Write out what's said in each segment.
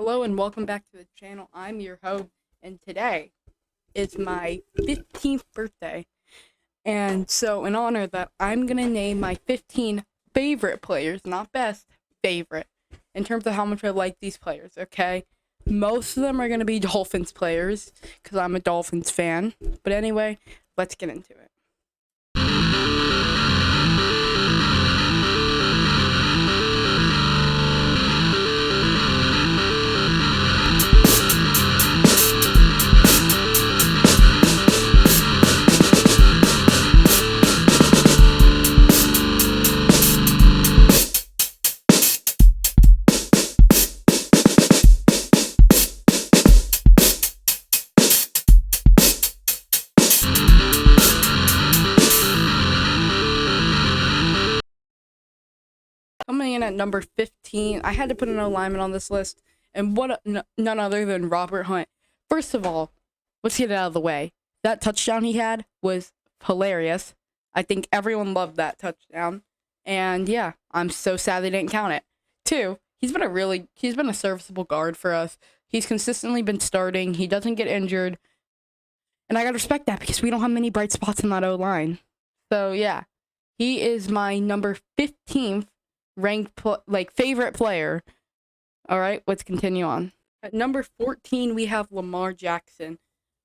Hello and welcome back to the channel. I'm your host, and today is my 15th birthday. And so in honor of that, I'm going to name my 15 favorite players, not best, favorite, in terms of how much I like these players, okay? Most of them are going to be Dolphins players, because I'm a Dolphins fan. But anyway, let's get into it. Coming in at number 15, I had to put an alignment on this list, and none other than Robert Hunt. First of all, let's get it out of the way. That touchdown he had was hilarious. I think everyone loved that touchdown, and yeah, I'm so sad they didn't count it. Two, he's been a serviceable guard for us. He's consistently been starting. He doesn't get injured, and I gotta respect that because we don't have many bright spots in that O-line. So yeah, he is my number 15th ranked favorite player. All right, let's continue on. At number 14, we have Lamar Jackson.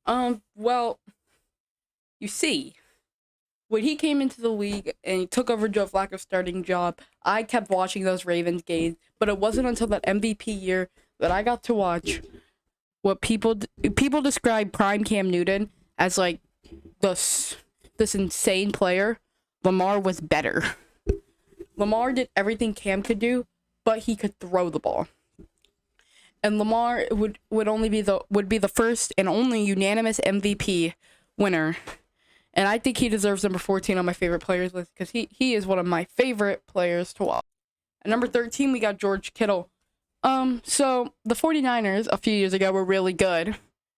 Well, you see, when he came into the league and he took over Joe Flacco's starting job, I kept watching those Ravens games, but it wasn't until that MVP year that I got to watch what people describe prime Cam Newton as like this insane player. Lamar was better. Lamar did everything Cam could do, but he could throw the ball. And Lamar would be the first and only unanimous MVP winner. And I think he deserves number 14 on my favorite players list because he is one of my favorite players to watch. At number 13, we got George Kittle. So the 49ers a few years ago were really good,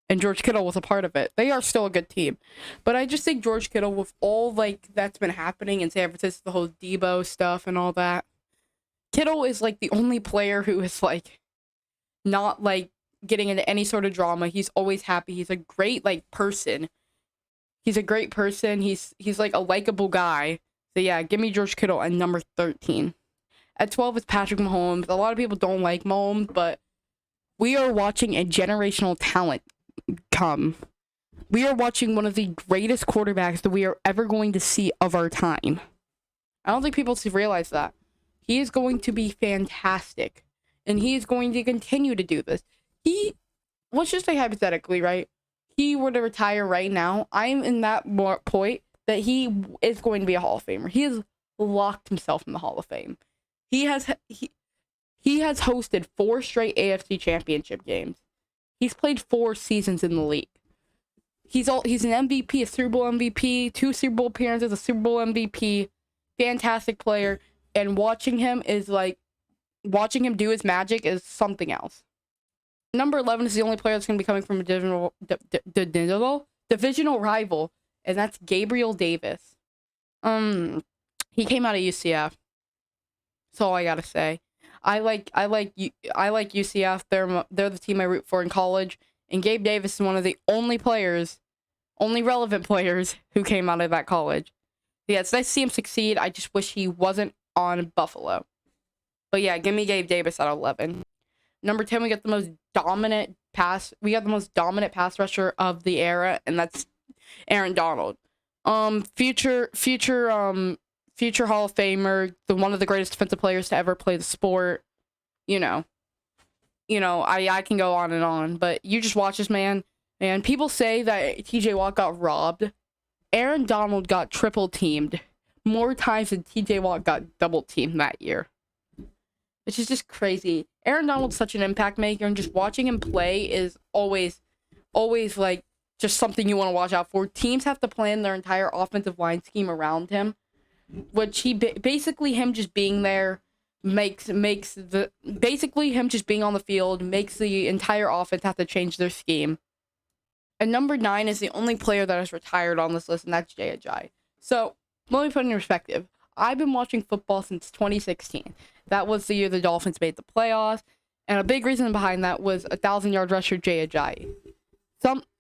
and George Kittle was a part of it. They are still a good team. But I just think George Kittle, with all, that's been happening in San Francisco, the whole Debo stuff and all that, Kittle is, the only player who is, not, getting into any sort of drama. He's always happy. He's a great, person. He's a great person. He's a likable guy. So, yeah, give me George Kittle at number 13. At 12 is Patrick Mahomes. A lot of people don't like Mahomes, but we are watching a generational talent come. We are watching one of the greatest quarterbacks that we are ever going to see of our time. I don't think people realize that. He is going to be fantastic, and he is going to continue to do this. Let's just say hypothetically, right? He were to retire right now, I'm in that point that he is going to be a Hall of Famer. He has locked himself in the Hall of Fame. He has hosted 4 straight AFC Championship games. He's played 4 seasons in the league. He's an MVP, a Super Bowl MVP, 2 Super Bowl appearances, a Super Bowl MVP, fantastic player, and watching him do his magic is something else. Number 11 is the only player that's going to be coming from a divisional rival, and that's Gabriel Davis. He came out of UCF. That's all I gotta say. I like UCF. They're the team I root for in college. And Gabe Davis is one of the only relevant players who came out of that college. Yeah, it's nice to see him succeed. I just wish he wasn't on Buffalo. But yeah, give me Gabe Davis at 11. Number 10, we got the most dominant pass rusher of the era, and that's Aaron Donald. Future Hall of Famer, one of the greatest defensive players to ever play the sport. I can go on, but you just watch this man. And people say that TJ Watt got robbed. Aaron Donald got triple teamed more times than TJ Watt got double teamed that year. Which is just crazy. Aaron Donald's such an impact maker, and just watching him play is always just something you want to watch out for. Teams have to plan their entire offensive line scheme around him, which basically him just being there makes him just being on the field makes the entire offense have to change their scheme. And number 9 is the only player that is retired on this list, and that's Ajayi. So let me put it in perspective. I've been watching football since 2016. That was the year the Dolphins made the playoffs. And a big reason behind that was 1,000-yard rusher Ajayi.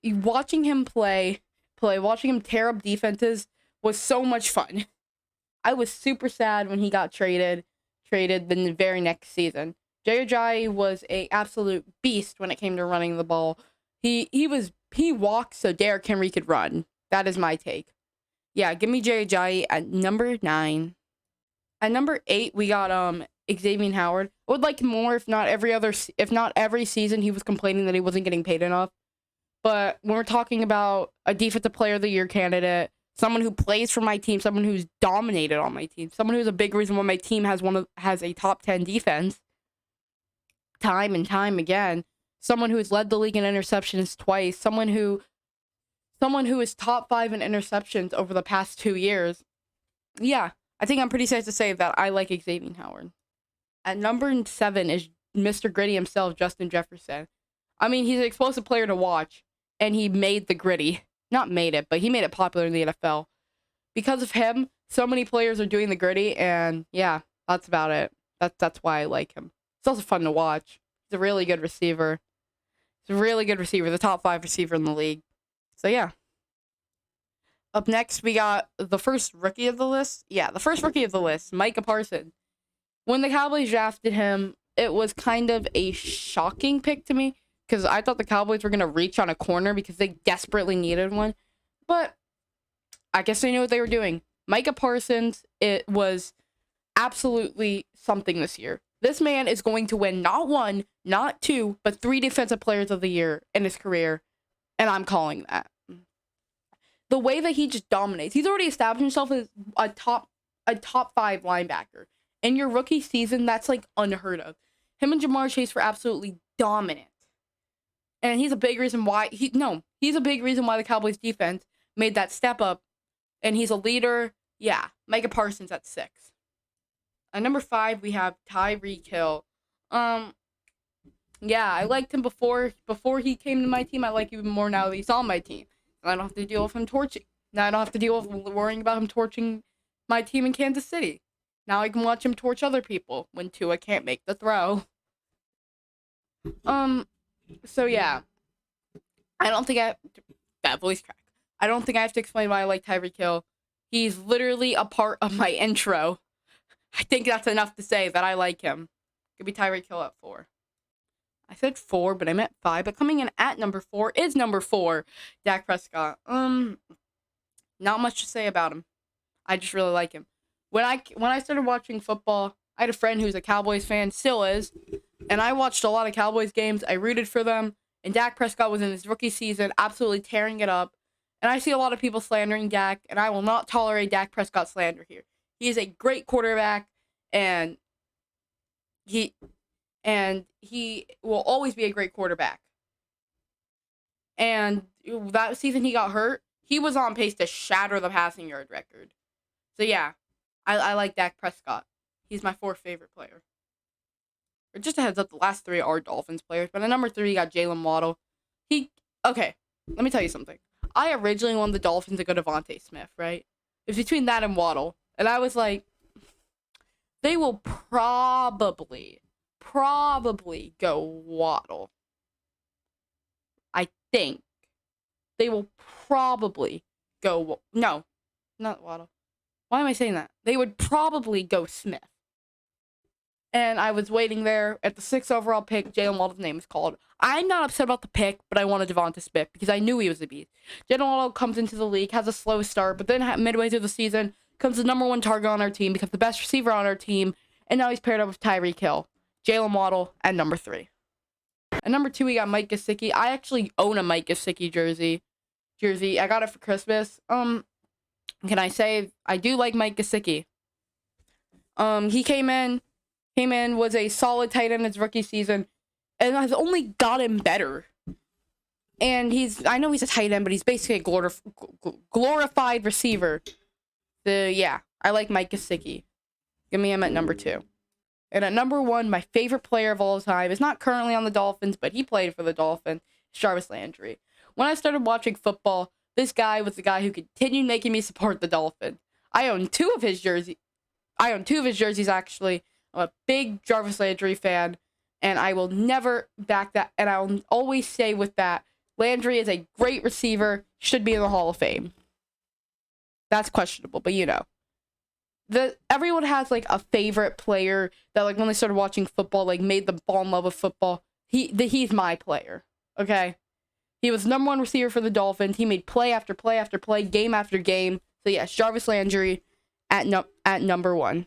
Watching him watching him tear up defenses was so much fun. I was super sad when he got traded the very next season. Ajayi was a absolute beast when it came to running the ball. He walked so Derrick Henry could run. That is my take. Yeah, give me Ajayi at number 9. At number 8, we got Xavier Howard. I would like him more if not every season he was complaining that he wasn't getting paid enough. But when we're talking about a defensive player of the year candidate, someone who plays for my team, someone who's dominated on my team, someone who's a big reason why my team has a top 10 defense time and time again, someone who has led the league in interceptions twice, someone who is top 5 in interceptions over the past 2 years. Yeah, I think I'm pretty safe to say that I like Xavier Howard. At number 7 is Mr. Gritty himself, Justin Jefferson. I mean, he's an explosive player to watch, and he made the gritty. Not made it, but he made it popular in the NFL. Because of him, so many players are doing the gritty, and yeah, that's about it. That's why I like him. It's also fun to watch. He's a really good receiver. The top 5 receiver in the league. So yeah. Up next, we got the first rookie of the list. Yeah, the first rookie of the list, Micah Parsons. When the Cowboys drafted him, it was kind of a shocking pick to me because I thought the Cowboys were going to reach on a corner because they desperately needed one. But I guess they knew what they were doing. Micah Parsons, it was absolutely something this year. This man is going to win not 1, not 2, but 3 Defensive Players of the Year in his career, and I'm calling that. The way that he just dominates. He's already established himself as a top 5 linebacker. In your rookie season, that's like unheard of. Him and Jamar Chase were absolutely dominant. And he's a big reason why the Cowboys defense made that step up. And he's a leader. Yeah, Micah Parsons at 6. At number 5, we have Tyreek Hill. Yeah, I liked him before he came to my team. I like him even more now that he's on my team. I don't have to deal with him torching. Now I don't have to deal with worrying about him torching my team in Kansas City. Now I can watch him torch other people when Tua can't make the throw. So yeah. That voice crack. I don't think I have to explain why I like Tyreek Hill. He's literally a part of my intro. I think that's enough to say that I like him. Could be Tyreek Hill at 4. I said 4, but I meant 5. But coming in at number 4 is number 4, Dak Prescott. Not much to say about him. I just really like him. When I started watching football, I had a friend who's a Cowboys fan, still is, and I watched a lot of Cowboys games. I rooted for them, and Dak Prescott was in his rookie season, absolutely tearing it up. And I see a lot of people slandering Dak, and I will not tolerate Dak Prescott slander here. He is a great quarterback, and he will always be a great quarterback. And that season he got hurt, he was on pace to shatter the passing yard record. So yeah, I like Dak Prescott. He's my 4th favorite player. Or just a heads up, the last 3 are Dolphins players. But at number 3, you got Jaylen Model. Okay, let me tell you something. I originally wanted the Dolphins to go Devontae Smith, right? It was between that and Waddle. And I was like, they will probably go Waddle. I think. They will probably go... No, not Waddle. Why am I saying that? They would probably go Smith. And I was waiting there at the 6th overall pick. Jaylen Waddle's name is called. I'm not upset about the pick, but I wanted Devonta Smith because I knew he was a beast. Jaylen Waddle comes into the league, has a slow start, but then midway through the season, becomes the number 1 target on our team, becomes the best receiver on our team, and now he's paired up with Tyreek Hill. Jaylen Waddle at number 3. At number 2, we got Mike Gesicki. I actually own a Mike Gesicki jersey. I got it for Christmas. Can I say I do like Mike Gesicki? He came in, was a solid tight end in his rookie season, and has only gotten better. And I know he's a tight end, but he's basically a glorified receiver. Yeah, I like Mike Gesicki. Give me him at number 2. And at number 1, my favorite player of all time is not currently on the Dolphins, but he played for the Dolphins, Jarvis Landry. When I started watching football, this guy was the guy who continued making me support the Dolphins. I own 2 of his jerseys, actually. I'm a big Jarvis Landry fan, And I will never back that. And I'll always say with that, Landry is a great receiver, should be in the Hall of Fame. That's questionable, but everyone has like a favorite player that like when they started watching football, like made them fall in love with football. He's my player. Okay. He was number one receiver for the Dolphins. He made play after play after play, game after game. So yes, Jarvis Landry at number 1.